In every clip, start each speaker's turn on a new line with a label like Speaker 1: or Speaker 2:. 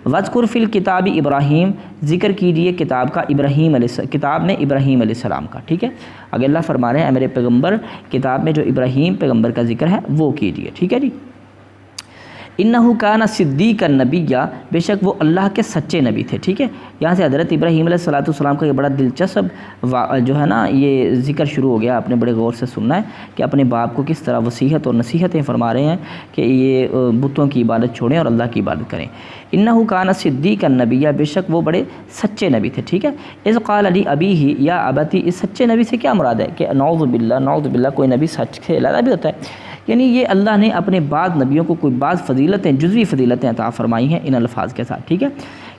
Speaker 1: وذکر فی الکتاب ابراہیم، ذکر کیجئے کتاب کا کتاب میں ابراہیم علیہ السلام کا، ٹھیک ہے۔ اگر اللہ فرما رہے ہیں اے میرے پیغمبر کتاب میں جو ابراہیم پیغمبر کا ذکر ہے وہ کیجئے، ٹھیک ہے جی۔ انہ کان صدیقا نبیّا، بے شک وہ اللہ کے سچے نبی تھے، ٹھیک ہے۔ یہاں سے حضرت ابراہیم علیہ السلام کا یہ بڑا دلچسپ جو ہے نا یہ ذکر شروع ہو گیا، آپ نے بڑے غور سے سننا ہے کہ اپنے باپ کو کس طرح وصیت اور نصیحتیں فرما رہے ہیں کہ یہ بتوں کی عبادت چھوڑیں اور اللہ کی عبادت کریں۔ انہ کان صدیقا نبیّا، بے شک وہ بڑے سچے نبی تھے، ٹھیک ہے۔ اذ قال لابیہ یا ابتی، اس سچے نبی سے کیا مراد ہے کہ نعوذ باللہ کوئی نبی سچ سے علیحدہ بھی ہوتا ہے، یعنی یہ اللہ نے اپنے بعض نبیوں کو کوئی بعض فضیلتیں جزوی فضیلتیں عطا فرمائی ہیں ان الفاظ کے ساتھ، ٹھیک ہے۔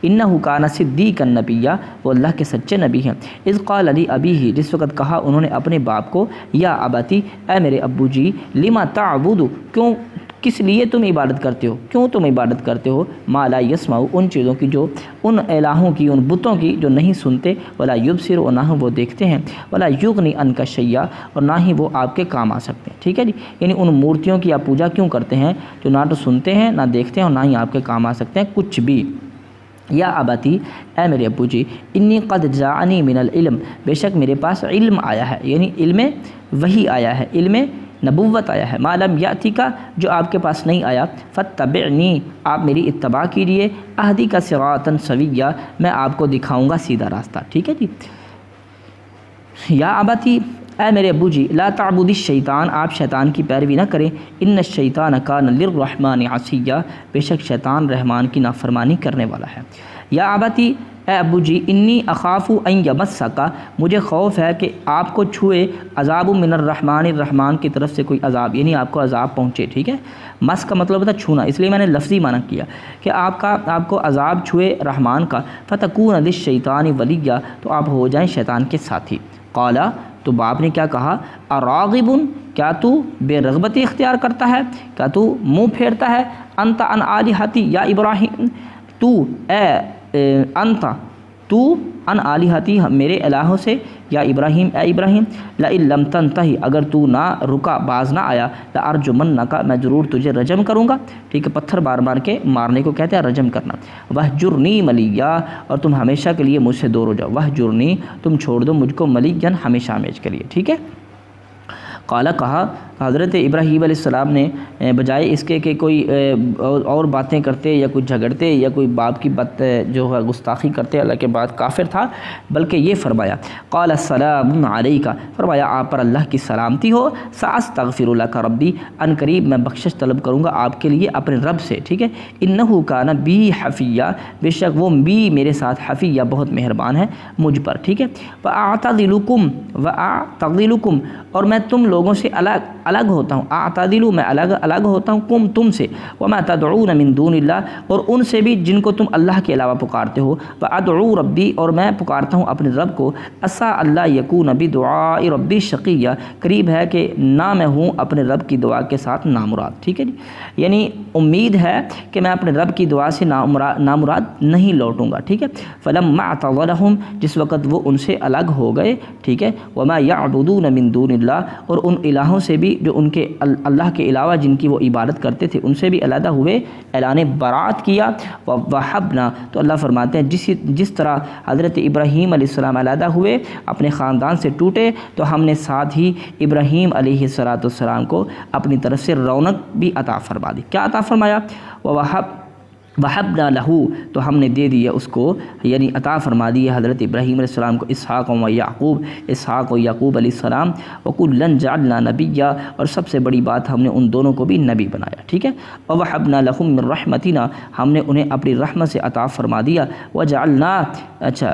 Speaker 1: انہ کان صدیقا نبیّا، وہ اللہ کے سچے نبی ہیں۔ اذ قال لابیہ، جس وقت کہا انہوں نے اپنے باپ کو یا ابتی، اے میرے ابو جی، لما تعبد، کیوں کس لیے تم عبادت کرتے ہو، کیوں تم عبادت کرتے ہو، ما لا یسمع، ان چیزوں کی جو ان الہوں کی ان بتوں کی جو نہیں سنتے، ولا یبصر، اور نہ وہ دیکھتے ہیں، ولا یغنی عنک شیئا، اور نہ ہی وہ آپ کے کام آ سکتے ہیں، ٹھیک ہے جی۔ یعنی ان مورتیوں کی آپ پوجا کیوں کرتے ہیں جو نہ تو سنتے ہیں نہ دیکھتے ہیں اور نہ ہی آپ کے کام آ سکتے ہیں کچھ بھی۔ یا ابتی، اے میرے ابو جی، انی قد جاءنی من العلم، بے شک میرے پاس علم آیا ہے، یعنی علم وحی آیا ہے، علم نبوت آیا ہے، ما لم یاتی کا، جو آپ کے پاس نہیں آیا، فاتبعنی، آپ میری اتباع کیجیے، اہدی کا صراطا سویا، میں آپ کو دکھاؤں گا سیدھا راستہ، ٹھیک ہے جی۔ یا ابتی، اے میرے ابو جی، لا تعبد الشیطان، آپ شیطان کی پیروی نہ کریں، ان الشیطان کان للرحمن عصیا، بے شک شیطان رحمان کی نافرمانی کرنے والا ہے۔ یا ابتی، اے ابو جی، انی اخاف ان یمسک، مجھے خوف ہے کہ آپ کو چھوئے، عذاب من الرحمن، الرحمان کی طرف سے کوئی عذاب، یعنی آپ کو عذاب پہنچے، ٹھیک ہے۔ مس کا مطلب ہوتا ہے چھونا، اس لیے میں نے لفظی معنی کیا کہ آپ کو عذاب چھوئے رحمان کا، فتکون للشیطان ولیا، تو آپ ہو جائیں شیطان کے ساتھی۔ قالا، تو باپ نے کیا کہا، اراغب، کیا تو بے رغبتی اختیار کرتا ہے، کیا تو منہ پھیرتا ہے، انت عن آلہتی یا ابراہیم، تو انت تو ان آلہتی، میرے الہوں سے، یا ابراہیم، اے ابراہیم، لئن لم تنتہی، اگر تو نہ رکا باز نہ آیا، لارجمنک، میں ضرور تجھے رجم کروں گا، ٹھیک ہے۔ پتھر مار مار کے مارنے کو کہتے ہیں رجم کرنا۔ وہجرنی ملیا، اور تم ہمیشہ کے لیے مجھ سے دور ہو جاؤ، وہجرنی، تم چھوڑ دو مجھ کو، ملیا، ہمیشہ ہمیشہ کے لیے، ٹھیک ہے۔ قالا، کہا حضرت ابراہیم علیہ السلام نے بجائے اس کے کہ کوئی اور باتیں کرتے یا کوئی جھگڑتے یا کوئی باپ کی بات جو ہے گستاخی کرتے، اللہ کے بعد کافر تھا، بلکہ یہ فرمایا، قال السلام علیک، فرمایا آپ پر اللہ کی سلامتی ہو، ساستغفر لک ربی، ان قریب میں بخشش طلب کروں گا آپ کے لیے اپنے رب سے، ٹھیک ہے۔ انہ کان بی حفیہ، بے شک وہ بھی میرے ساتھ حفیہ، بہت مہربان ہے مجھ پر، ٹھیک ہے۔ واعتزلکم، اور میں تم لوگوں سے الگ ہوتا ہوں، اعتدلو، میں الگ ہوتا ہوں، کم، تم سے، وما تدعون من دون اللہ، اور ان سے بھی جن کو تم اللہ کے علاوہ پکارتے ہو، وادعو ربی، اور میں پکارتا ہوں اپنے رب کو، عسیٰ اللہ یکون بدعاء ربی شقیہ، قریب ہے کہ نہ میں ہوں اپنے رب کی دعا کے ساتھ نامراد، ٹھیک ہے جی۔ یعنی امید ہے کہ میں اپنے رب کی دعا سے نامراد نہیں لوٹوں گا، ٹھیک ہے۔ فلما اعتزلہم، جس وقت وہ ان سے الگ ہو گئے، ٹھیک ہے، وما یعبدون من دون اللہ، اور ان الہوں سے بھی جو ان کے اللہ کے علاوہ جن کی وہ عبادت کرتے تھے ان سے بھی علیحدہ ہوئے، اعلان برات کیا، ووہبنا، تو اللہ فرماتے ہیں جس طرح حضرت ابراہیم علیہ السلام علیحدہ ہوئے، اپنے خاندان سے ٹوٹے، تو ہم نے ساتھ ہی ابراہیم علیہ السلام کو اپنی طرف سے رونق بھی عطا فرما دی۔ کیا عطا فرمایا؟ وہبنا لہو، تو ہم نے دے دیا اس کو، یعنی عطا فرما دی حضرت ابراہیم علیہ السلام کو اسحاق و یعقوب علیہ السلام، وکلا جعلنا نبیا، اور سب سے بڑی بات ہم نے ان دونوں کو بھی نبی بنایا، ٹھیک ہے۔ ووہبنا لہم من رحمتنا، ہم نے انہیں اپنی رحمت سے عطا فرما دیا،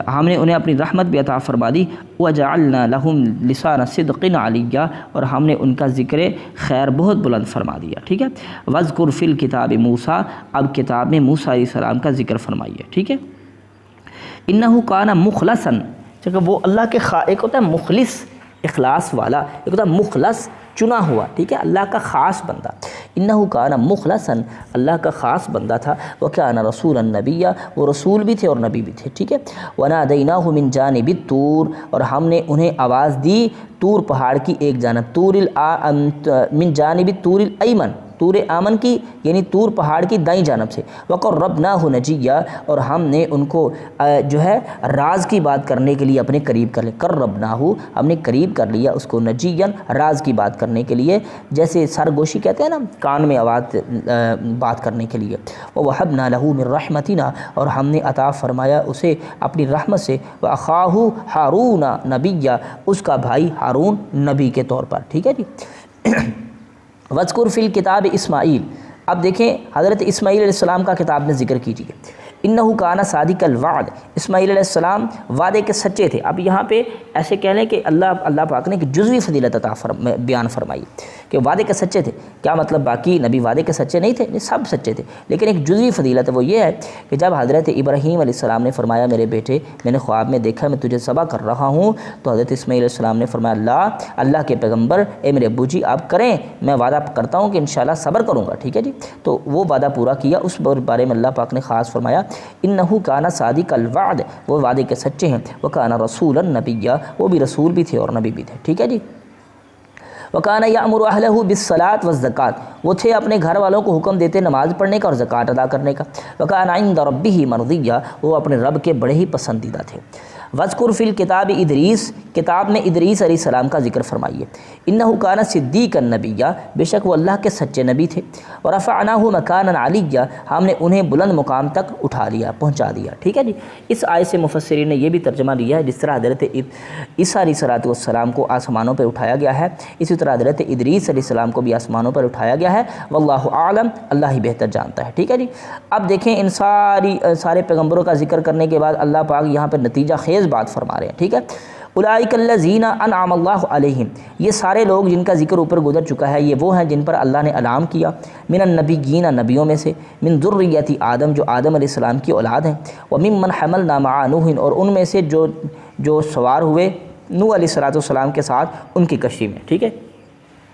Speaker 1: ہم نے انہیں اپنی رحمت بھی عطا فرما دی، وجعلنا لہم لسان صدق علیہ، اور ہم نے ان کا ذکر خیر بہت بلند فرما دیا، ٹھیک ہے۔ واذکر فی الکتاب موسیٰ، اب کتاب میں موسیٰ علیہ السلام کا ذکر فرمائیے، ٹھیک ہے۔ انہ کان مخلصا، وہ اللہ کے ایک ہوتا ہے مخلص اخلاص والا، ایک ہوتا ہے مخلص چنا ہوا، ٹھیک ہے، اللہ کا خاص بندہ۔ انہ کان مخلصا، اللہ کا خاص بندہ تھا، وکان رسولا نبیا، وہ رسول بھی تھے اور نبی بھی تھے، ٹھیک ہے۔ ونادیناہ من جانب الطور، اور ہم نے انہیں آواز دی طور پہاڑ کی ایک جانب، من جانب الطور الایمن، طور آمن کی یعنی طور پہاڑ کی دائیں جانب سے، وقربناہ نجیہ اور ہم نے ان کو جو ہے راز کی بات کرنے کے لیے اپنے قریب کر لیا، قربناہ ہم نے قریب کر لیا اس کو، نجیًا راز کی بات کرنے کے لیے، جیسے سرگوشی کہتے ہیں نا کان میں آواز بات کرنے کے لیے، وَوَهَبْنَا لَهُ مِن رَحْمَتِنَا اور ہم نے عطا فرمایا اسے اپنی رحمت سے، وَأَخَاهُ ہارون نبیّا اس کا بھائی ہارون نبی کے طور پر، ٹھیک ہے جی۔ وَاذْكُرْ فِي الْكِتَابِ اسماعیل، اب دیکھیں حضرت اسماعیل علیہ السلام کا کتاب میں ذکر کیجیے، انہو کان صادق الوعد، اسماعیل علیہ السلام وعدے کے سچے تھے۔ اب یہاں پہ ایسے کہہ لیں کہ اللہ پاک نے ایک جزوی فضیلت بیان فرمائی کہ وعدے کے سچے تھے، کیا مطلب باقی نبی وعدے کے سچے نہیں تھے؟ نہیں، سب سچے تھے، لیکن ایک جزوی فضیلت وہ یہ ہے کہ جب حضرت ابراہیم علیہ السلام نے فرمایا میرے بیٹے میں نے خواب میں دیکھا میں تجھے ذبح کر رہا ہوں، تو حضرت اسماعیل علیہ السلام نے فرمایا اللہ کے پیغمبر اے میرے ابو جی آپ کریں، میں وعدہ کرتا ہوں کہ انشاءاللہ صبر کروں گا، ٹھیک ہے جی۔ تو وہ وعدہ پورا کیا، اس بارے میں اللہ پاک نے خاص فرمایا انہو کان صادق الوعد، وہ وعدے کے سچے ہیں، وکان رسولا نبیّا وہ بھی رسول بھی تھے اور نبی بھی تھے، ٹھیک ہے جی۔ وکان یأمر اہلہ بالصلاۃ والزکاۃ وہ تھے اپنے گھر والوں کو حکم دیتے نماز پڑھنے کا اور زکوٰۃ ادا کرنے کا، وکان عند ربہ مرضیہ وہ اپنے رب کے بڑے ہی پسندیدہ تھے۔ وذکر فی الکتاب ادریس کتاب میں ادریس علیہ السلام کا ذکر فرمائیے، انہ کان صدیقا نبیّا بے شک وہ اللہ کے سچے نبی تھے، ورفعناہ مکانا علیہ ہم نے انہیں بلند مقام تک اٹھا لیا پہنچا دیا، ٹھیک ہے جی۔ اس آیت سے مفسرین نے یہ بھی ترجمہ لیا ہے جس طرح حضرت عیسیٰ علیہ السلام کو آسمانوں پر اٹھایا گیا ہے، اسی طرح حضرت ادریس علیہ السلام کو بھی آسمانوں پر اٹھایا گیا ہے، واللہ اعلم اللہ ہی بہتر جانتا ہے، ٹھیک ہے جی۔ اب دیکھیں ان سارے پیغمبروں کا ذکر کرنے کے بعد اللہ پاک یہاں پر نتیجہ خیز بات فرما رہے ہیں، ٹھیک ہے۔ اولئک الذین انعم اللہ علیہم یہ سارے لوگ جن کا ذکر اوپر گزر چکا ہے یہ وہ ہیں جن پر اللہ نے انعام کیا، من النبیین نبیوں میں سے، من ذریۃ آدم جو آدم علیہ السلام کی اولاد ہیں، وممن حملنا مع نوح اور ان میں سے جو سوار ہوئے نوح علیہ السلام کے ساتھ ان کی کشتی میں، ٹھیک ہے۔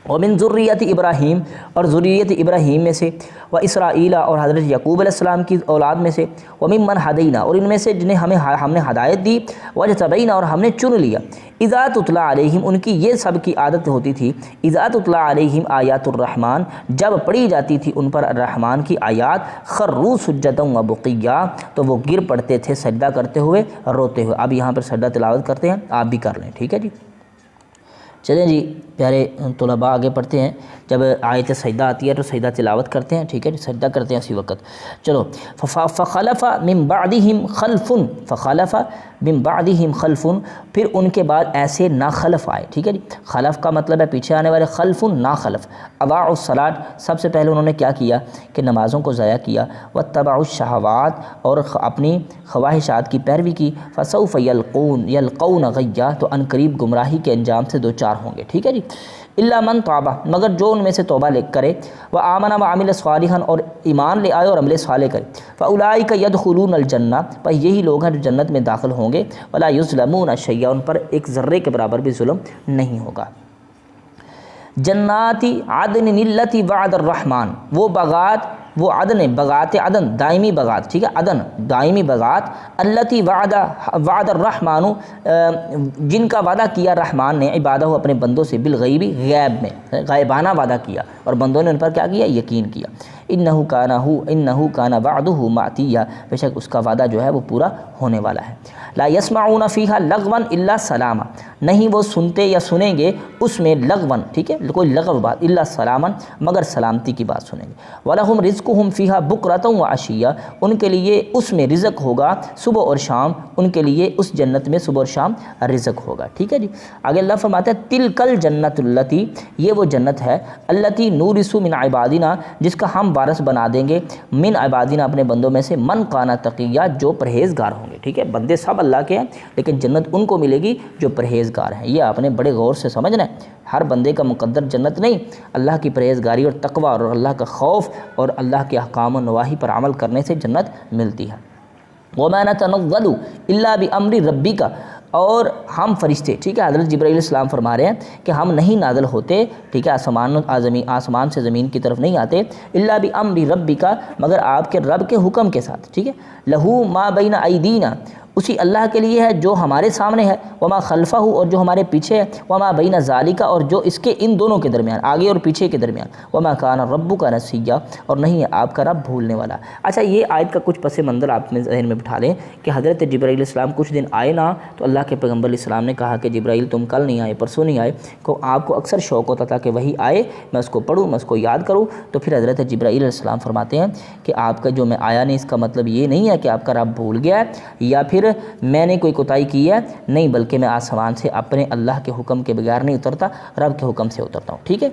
Speaker 1: ومن ذریۃ ابراہیم اور ذریت ابراہیم میں سے، و اسرائیل اور حضرت یعقوب علیہ السلام کی اولاد میں سے، وممن ہدینا اور ان میں سے جنہیں ہم نے ہدایت دی، واجتبینا اور ہم نے چن لیا، اذا تتلی علیہم ان کی یہ سب کی عادت ہوتی تھی، اذا تتلی علیہم آیات الرحمن جب پڑھی جاتی تھی ان پر الرحمن کی آیات، خروا سجدا و بقیا تو وہ گر پڑتے تھے سجدہ کرتے ہوئے روتے ہوئے۔ اب یہاں پر سجدہ تلاوت کرتے ہیں، آپ بھی کر لیں، ٹھیک ہے جی۔ چلیں جی پیارے طلباء آگے پڑھتے ہیں، جب آیت سجدہ آتی ہے تو سجدہ تلاوت کرتے ہیں، ٹھیک ہے جی، سجدہ کرتے ہیں اسی وقت۔ چلو فخلف من بعدہم خلف، فخلف من بعدہم خلف پھر ان کے بعد ایسے ناخلف آئے، ٹھیک ہے جی۔ خلف کا مطلب ہے پیچھے آنے والے، خلف ناخلف، اضاعوا الصلاۃ سب سے پہلے انہوں نے کیا کیا کہ نمازوں کو ضائع کیا، واتبعوا الشہوات اور اپنی خواہشات کی پیروی کی، فسوف یلقون غیا تو ان قریب گمراہی کے انجام سے دو چار ہوں گے، ٹھیک ہے جی۔ الا من توبہ مگر جو ان میں سے توبہ لے کرے، وآمن وعمل صالحا اور ایمان لے آئے اور عمل صالح کرے، فاولئک یدخلون الجنہ پر یہی لوگ ہیں جو جنت میں داخل ہوں گے، ولا یظلمون شیئا ان پر ایک ذرے کے برابر بھی ظلم نہیں ہوگا۔ جنات عدن التی وعد الرحمن وہ باغات، وہ عدن باغات عدن دائمی باغات، ٹھیک ہے، عدن دائمی باغات، التی وعد الرحمن جن کا وعدہ کیا رحمان نے عبادہ اپنے بندوں سے، بالغیب غیب میں غائبانہ وعدہ کیا اور بندوں نے ان پر کیا کیا، یقین کیا۔ انہ کان وعدہ ماتیہ بے شک اس کا وعدہ جو ہے وہ پورا ہونے والا ہے۔ لا یسمعون فیہا لغوا الا سلاما نہیں وہ سنتے یا سنیں گے اس میں لغوا، ٹھیک ہے، کوئی لغو بات، الا سلاما مگر سلامتی کی بات سنیں گے۔ ولہم رزقہم فیہا بکرۃ وعشیہ ان کے لیے اس میں رزق ہوگا صبح اور شام، ان کے لیے اس جنت میں صبح اور شام رزق ہوگا، ٹھیک ہے جی۔ آگے اللہ فرماتا ہے تلک الجنت التی یہ وہ جنت ہے، التی نورث من عبادنا جس کا ہم وارث بنا دیں گے، من عبادنا اپنے بندوں میں سے، من کان تقیہ جو پرہیزگار ہوں گے، ٹھیک ہے، بندے سب اللہ کے ہیں لیکن جنت ان کو ملے گی جو پرہیزگار ہیں۔ یہ آپ نے بڑے غور سے سمجھنا ہے، ہر بندے کا مقدر جنت نہیں، اللہ کی پرہیزگاری اور تقوی اور اللہ کا خوف اور اللہ کے احکام و نواہی پر عمل کرنے سے جنت ملتی ہے۔ وَمَا نَتَنَزَّلُ إِلَّا بِأَمْرِ رَبِّكَ اور ہم فرشتے، ٹھیک ہے، حضرت جبرائیل علیہ السلام فرما رہے ہیں کہ ہم نہیں نازل ہوتے، ٹھیک ہے، آسمان سے زمین کی طرف نہیں آتے، الا بامر ربک مگر آپ کے رب کے حکم کے ساتھ، ٹھیک ہے، لہو ما بین ایدینا اسی اللہ کے لیے ہے جو ہمارے سامنے ہے، وما خلفہ اور جو ہمارے پیچھے ہے، وما بین ذالک اور جو اس کے ان دونوں کے درمیان، آگے اور پیچھے کے درمیان، وما کان ربک نسیا اور نہیں ہے آپ کا رب بھولنے والا۔ اچھا یہ آیت کا کچھ پس منظر آپ نے ذہن میں بٹھا لیں کہ حضرت جبرائیل علیہ السلام کچھ دن آئے نہ، تو اللہ کے پیغمبر علیہ السلام نے کہا کہ جبرائیل تم کل نہیں آئے، پرسوں نہیں آئے، کو آپ کو اکثر شوق ہوتا تھا کہ وہی آئے میں اس کو پڑھوں، میں اس کو یاد کروں۔ تو پھر حضرت جبرائیل علیہ السلام فرماتے ہیں کہ آپ کا جو میں آیا نہیں، اس کا مطلب یہ نہیں ہے کہ آپ کا رب بھول گیا ہے یا پھر میں نے کوئی کوتاہی کی ہے، نہیں، بلکہ میں آسمان سے اپنے اللہ کے حکم کے بغیر نہیں اترتا، رب کے حکم سے اترتا ہوں، ٹھیک ہے۔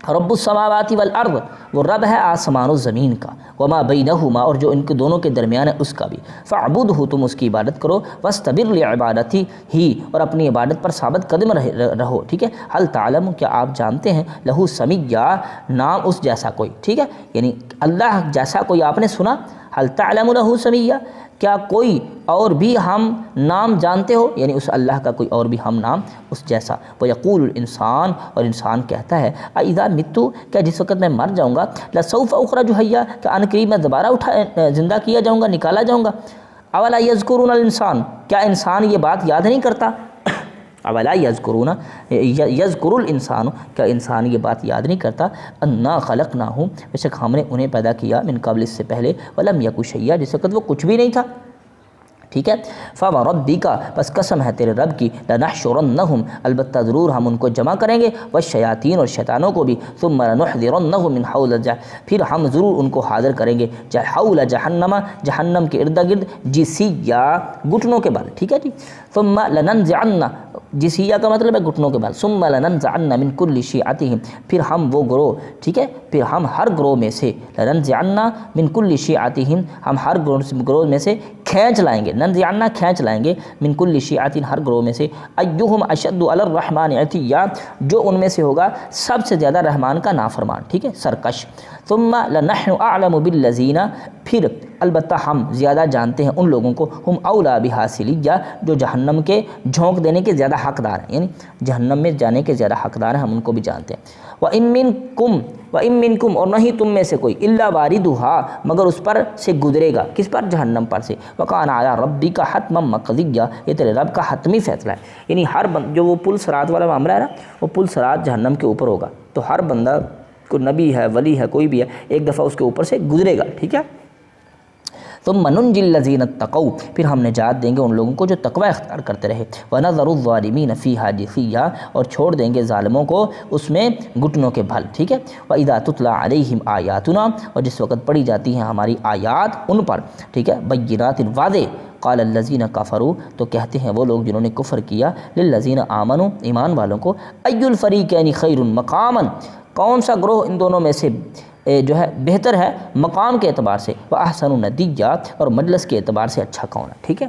Speaker 1: رب السماوات والارض وہ رب ہے آسمان و زمین کا، وما بینہما اور جو ان کے دونوں کے درمیان ہے اس کا بھی، فاعبدہ تم اس کی عبادت کرو، واستبر لعبادتہ ہی اور اپنی عبادت پر ثابت قدم رہو، ٹھیک ہے۔ هل تعلم کیا آپ جانتے ہیں، لہو سمیہ نام اس جیسا کوئی، ٹھیک ہے، یعنی اللہ جیسا کوئی آپ نے سنا، هل تعلم لہو سمیہ کیا کوئی اور بھی ہم نام جانتے ہو، یعنی اس اللہ کا کوئی اور بھی ہم نام اس جیسا۔ وَيَقُولُ الْإِنسان اور انسان کہتا ہے اِذَا مِتُّ کیا جس وقت میں مر جاؤں گا، لَسَوْفَ أُخْرَجُ حَيًّا کہ ان قریب میں دوبارہ زندہ کیا جاؤں گا، نکالا جاؤں گا۔ أَوَلَا يَذْكُرُونَ الْإِنسان کیا انسان یہ بات یاد نہیں کرتا، اولا یذکرون یذکر الانسان کیا انسان یہ بات یاد نہیں کرتا، انا خلقناہ بے شک ہم نے انہیں پیدا کیا من قبل اس سے پہلے، ولم یک شیئا جس وقت وہ کچھ بھی نہیں تھا، ٹھیک ہے۔ فوربک بس قسم ہے تیرے رب کی، لنحشرنہم البتہ ضرور ہم ان کو جمع کریں گے، والشیاطین اور شیطانوں کو بھی، ثم لنحضرنہم من حول پھر ہم ضرور ان کو حاضر کریں گے حول جہنم جہنم کے ارد گرد، جسیا گھٹنوں کے بل، ٹھیک ہے جی۔ ثم لننزعن جسیہ کا مطلب ہے گھٹنوں کے بل، ثم لننزعن من کل شیعتہم پھر ہم وہ گروہ، ٹھیک ہے، پھر ہم ہر گروہ میں سے، لننزعن من کل شیعتہم ہم ہر گروہ میں سے کھینچ لائیں گے، ننزعن کھینچ لائیں گے، من کل شیعتہم ہر گروہ میں سے، ایہم اشد علی الرحمن عتیا جو ان میں سے ہوگا سب سے زیادہ رحمان کا نافرمان، ٹھیک ہے، سرکش۔ ثم لنحن اعلم بالذین پھر البتہ ہم زیادہ جانتے ہیں ان لوگوں کو، ہم اولا بہا صلیہ جو جہنم کے جھونک دینے کے زیادہ حقدار ہیں، یعنی جہنم میں جانے کے زیادہ حقدار ہیں، ہم ان کو بھی جانتے ہیں۔ وَإِن مِّنكُمْ اور نہیں تم میں سے کوئی، إِلَّا وَارِدُهَا مگر اس پر سے گزرے گا، کس پر، جہنم پر سے، وَكَانَ عَلَىٰ رَبِّكَ حَتْمًا مَقْضِيًّا یہ تیرے رب کا حتمی فیصلہ ہے، یعنی ہر جو وہ پل صراط والا معاملہ ہے نا، وہ پل صراط جہنم کے اوپر ہوگا، تو ہر بندہ کو نبی ہے، ولی ہے، کوئی بھی ہے، ایک دفعہ اس کے اوپر سے گزرے گا، ٹھیک ہے۔ ثم ننجی الذین اتقوا پھر ہم نجات دیں گے ان لوگوں کو جو تقوی اختیار کرتے رہے، ونذر الظالمین فیہا جثیا اور چھوڑ دیں گے ظالموں کو اس میں گھٹنوں کے بھل، ٹھیک ہے۔ واذا تتلی علیہم آیاتنا اور جس وقت پڑھی جاتی ہیں ہماری آیات ان پر، ٹھیک ہے، بینات واضح، قال الذین کفروا تو کہتے ہیں وہ لوگ جنہوں نے کفر کیا، للذین آمنوا ایمان والوں کو، ای الفریقین خیر مقاما کون سا گروہ ان دونوں میں سے جو ہے بہتر ہے مقام کے اعتبار سے، وَأَحْسَنُ نَدِيًّا اور مجلس کے اعتبار سے اچھا کون ہے، ٹھیک ہے۔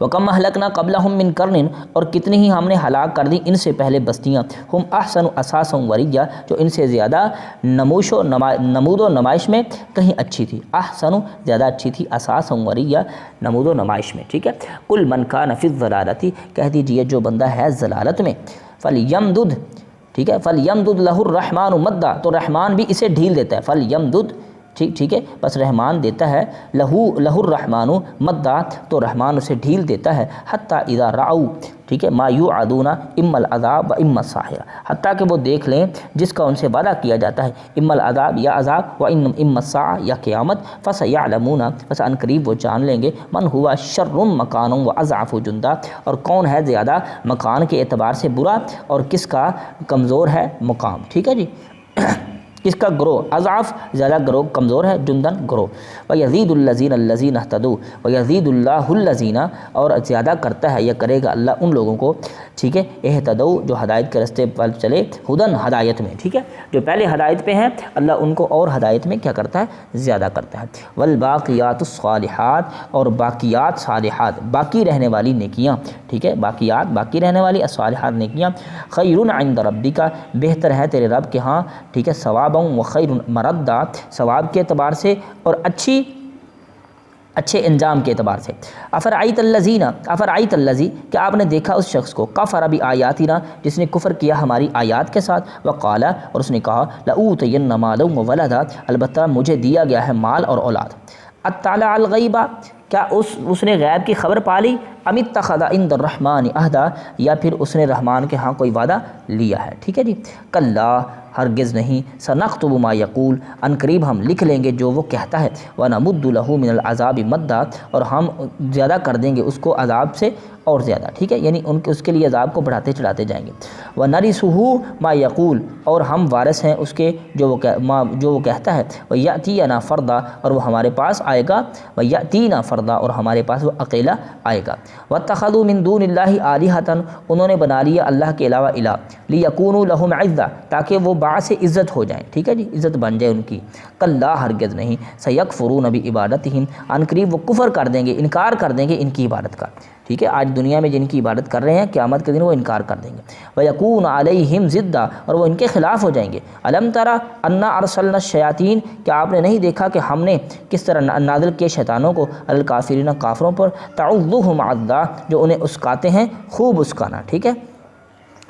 Speaker 1: وَكَمْ أَهْلَكْنَا قَبْلَهُمْ مِنْ قَرْنٍ اور کتنی ہی ہم نے ہلاک کر دی ان سے پہلے بستیاں، ہم احسن اساسا وریا جو ان سے زیادہ نمود و نمائش میں کہیں اچھی تھی، احسن زیادہ اچھی تھی، اساسا وریا نمود و نمائش میں، ٹھیک ہے۔ قُلْ مَنْ كَانَ فِي الضَّلَالَةِ کہہ دیجئے جو بندہ ہے ضلالت میں، فَلْيَمْدُدْ ٹھیک ہے، فَلْيَمْدُدْ لَهُ الرَّحْمَٰنُ مَدًّا تو رحمان بھی اسے ڈھیل دیتا ہے، فَلْيَمْدُدْ ٹھیک ہے، بس رحمان دیتا ہے، لہو الرحمٰن مدّا تو رحمان اسے ڈھیل دیتا ہے، حتیٰ اذا رعوا ٹھیک ہے، ما یوعدون اما العذاب و اما الساحرہ حتیٰ کہ وہ دیکھ لیں جس کا ان سے وعدہ کیا جاتا ہے، اما العذاب یا عذاب و اما الساعہ یا قیامت، فسیعلمون بس ان قریب وہ جان لیں گے، من ہوا شر مکانا و اضعف جندا اور کون ہے زیادہ مکان کے اعتبار سے برا اور کس کا کمزور ہے مقام، ٹھیک ہے جی، کس کا گروہ، اضعف زیادہ گروہ کمزور ہے، جندن گروہ۔ وَيَزِيدُ الَّذِينَ الَّذِينَ اهْتَدُوا وَيَزِيدُ اللَّهُ الَّذِينَ اور زیادہ کرتا ہے یا کرے گا اللہ ان لوگوں کو، ٹھیک ہے، اهْتَدَوا جو ہدایت کے رستے پر چلے، ہدن ہدایت میں، ٹھیک ہے، جو پہلے ہدایت پہ ہیں اللہ ان کو اور ہدایت میں کیا کرتا ہے، زیادہ کرتا ہے۔ وَالْبَاقِيَاتُ الصَّالِحَاتُ اور باقیات صالحات باقی رہنے والی نیکیاں، ٹھیک ہے، باقیات باقی رہنے والی الصالحات نیکیاں، خیر عند ربک بہتر ہے تیرے رب کے ہاں، ٹھیک ہے، ثواب و خیر مردا ثواب کے اعتبار سے اور اچھے انجام کے اعتبار سے۔ افرعیت الذی کیا آپ نے دیکھا اس شخص کو، کفر بآیاتنا جس نے کفر کیا ہماری آیات کے ساتھ، وقال اور اس نے کہا لأوتین مالا وولدا البتہ مجھے دیا گیا ہے مال اور اولاد، اطلع الغیب کیا اس نے غیب کی خبر پا لی؟ ام اتخذ عند الرحمن عہدا، یا پھر اس نے رحمان کے ہاں کوئی وعدہ لیا ہے، ٹھیک ہے جی۔ کلا، ہرگز نہیں، سنکتب ما یقول، ان قریب ہم لکھ لیں گے جو وہ کہتا ہے، ونمد له من العذاب مدا، اور ہم زیادہ کر دیں گے اس کو عذاب سے اور زیادہ، ٹھیک ہے، یعنی اس کے لیے عذاب کو بڑھاتے چڑھاتے جائیں گے۔ وَنَرِثُهُ مَا يَقُولُ، اور ہم وارث ہیں اس کے جو وہ کہتا ہے۔ وَيَأْتِينَا فَرْدًا، اور وہ ہمارے پاس آئے گا۔ وَيَأْتِينَا فَرْدًا، اور ہمارے پاس وہ اکیلا آئے گا۔ وَاتَّخَذُوا مِن دُونِ اللَّهِ آلِهَةً، انہوں نے بنا لیا اللہ کے علاوہ الہ، لِيَكُونُوا لَهُمْ عِزًّا، تاکہ وہ باعث عزت ہو جائیں، ٹھیک ہے جی، عزت بن جائے ان کی۔ کلا، ہرگز نہیں، سَيَكْفُرُونَ بِعِبَادَتِهِمْ، ان قریب وہ کفر کر دیں گے، انکار کر دیں گے ان کی عبادت کا، ٹھیک ہے، آج دنیا میں جن کی عبادت کر رہے ہیں قیامت کے دن وہ انکار کر دیں گے۔ وَيَكُونَ عَلَيْهِمْ ضِدًّا، اور وہ ان کے خلاف ہو جائیں گے۔ أَلَمْ تَرَ أَنَّا أَرْسَلْنَا الشَّيَاطِينَ، کیا آپ نے نہیں دیکھا کہ ہم نے کس طرح نازل کیے شیطانوں کو، علی الکافرین، کافروں پر، تَعُظُّهُمْ عَضًّا، جو انہیں اسکاتے ہیں خوب اسکانا، ٹھیک ہے۔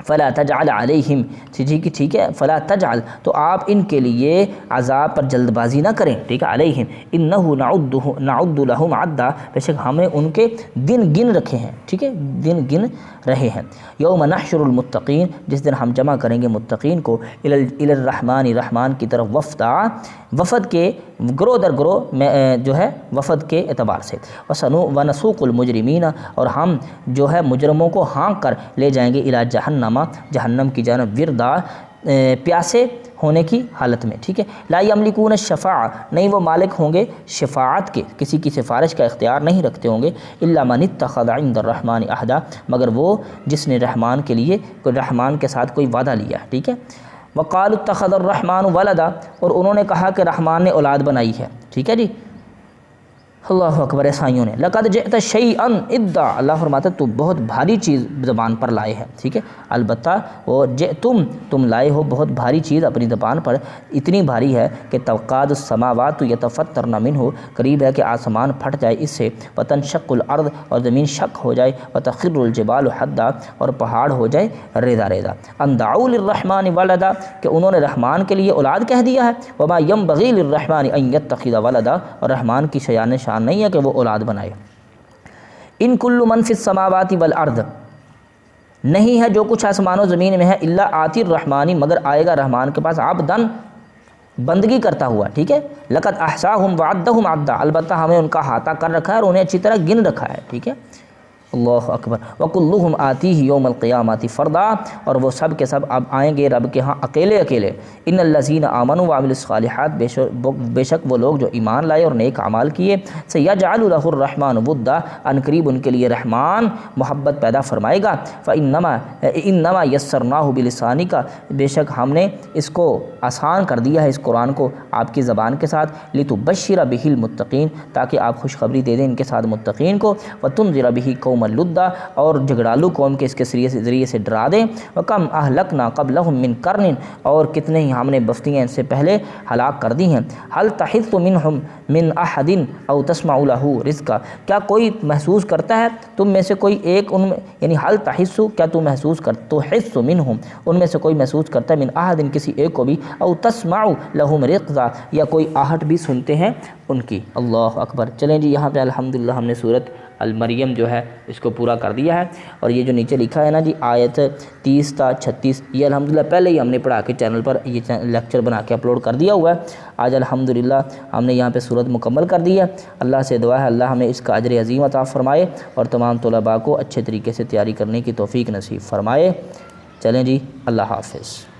Speaker 1: فلا تجعل علیہم، ٹھیک ہے، فلا تجعل، تو آپ ان کے لیے عذاب پر جلد بازی نہ کریں، ٹھیک ہے، علیہم انہ نعد لہم عدا، بے شک ہم نے ان کے دن گن رکھے ہیں، ٹھیک ہے، دن گن رہے ہیں۔ یوم نحشر المتقین، جس دن ہم جمع کریں گے متقین کو، الی الرحمن، رحمان کی طرف، وفدا، وفد کے گروہ در گروہ میں جو ہے وفد کے اعتبار سے۔ ونسوق المجرمین، اور ہم جو ہے مجرموں کو ہانک کر لے جائیں گے، الی جہنم، جہنم کی جانب، وردا، پیاسے ہونے کی حالت میں، ٹھیک ہے۔ لا یملکون الشفاعہ، نہیں وہ مالک ہوں گے شفاعت کے، کسی کی سفارش کا اختیار نہیں رکھتے ہوں گے، الا من اتخذ عند الرحمن عہدا، مگر وہ جس نے رحمان کے لیے، رحمان کے ساتھ کوئی وعدہ لیا، ٹھیک ہے۔ وقالوا اتخذ الرحمن ولدا، اور انہوں نے کہا کہ رحمان نے اولاد بنائی ہے، ٹھیک ہے جی، اللہ اکبر، عیسائیوں نے۔ لقد جئت شیئا ادا، اللہ فرماتا ہے تو بہت بھاری چیز زبان پر لائے ہیں، ٹھیک ہے، البتہ وہ تم لائے ہو بہت بھاری چیز اپنی زبان پر، اتنی بھاری ہے کہ تکاد السماوات یتفطرن منہ، قریب ہے کہ آسمان پھٹ جائے اس سے، وتنشق الارض، اور زمین شق ہو جائے، وتخر الجبال حدا، اور پہاڑ ہو جائے ریزہ ریزہ، ان دعوا للرحمن ولدا، کہ انہوں نے رحمان کے لیے اولاد کہہ دیا ہے، وما ينبغي للرحمن ان يتخذ ولدا، اور رحمان کی شیان شان نہیں ہے کہ وہ اولاد بنائے۔ ان کل من فی السماوات والارض، نہیں ہے جو کچھ آسمان و زمین میں ہے، الا آتی الرحمانی، مگر آئے گا رحمان کے پاس، عبدن، بندگی کرتا ہوا، ٹھیک ہے۔ لقد احصاہم وعدہم عدا، البتہ ہمیں ان کا احاطہ کر رکھا ہے اور انہیں اچھی طرح گن رکھا ہے، ٹھیک ہے، اللہ اکبر۔ وکلہم آتیہ یوم القیامۃ فردا، اور وہ سب کے سب اب آئیں گے رب کے ہاں اکیلے اکیلے۔ ان الذین آمنوا وعملوا الصالحات، بے شک وہ لوگ جو ایمان لائے اور نیک اعمال کیے، سیجعل لہ الرحمن ودا، ان قریب ان کے لیے رحمان محبت پیدا فرمائے گا۔ انما یسرناہ بلسانک، بے شک ہم نے اس کو آسان کر دیا ہے اس قرآن کو آپ کی زبان کے ساتھ، لتبشر بہ المتقین، تاکہ آپ خوشخبری دے دیں ان کے ساتھ متقین کو، وتنذر بہ قوم لدا، اور جھگڑالو قوم کے اس کے ذریعے سے ڈرا دیں، وکم اہلکنا قبلہم من قرن، اور کتنے ہی ہم نے بستیاں ان سے پہلے ہلاک کر دی ہیں، حل تحس منہم من احد او تسمع لہ رزقا، کیا کوئی محسوس کرتا ہے تم میں سے کوئی ایک ان میں، یعنی حل تحس، کیا تو محسوس کر، تو حس منہم، ان میں سے کوئی محسوس کرتا ہے، من احد، کسی ایک کو بھی، او تسمع لہم رزقا، یا کوئی آہٹ بھی سنتے ہیں ان کی، اللہ اکبر۔ چلیں جی، یہاں پہ الحمدللہ ہم نے سورۃ المریم جو ہے اس کو پورا کر دیا ہے، اور یہ جو نیچے لکھا ہے نا جی آیت 30 تا 36، یہ الحمدللہ پہلے ہی ہم نے پڑھا کے چینل پر یہ لیکچر بنا کے اپلوڈ کر دیا ہوا ہے۔ آج الحمدللہ ہم نے یہاں پہ سورت مکمل کر دی ہے۔ اللہ سے دعا ہے اللہ ہمیں اس کا اجر عظیم عطا فرمائے، اور تمام طلباء کو اچھے طریقے سے تیاری کرنے کی توفیق نصیب فرمائے۔ چلیں جی، اللہ حافظ۔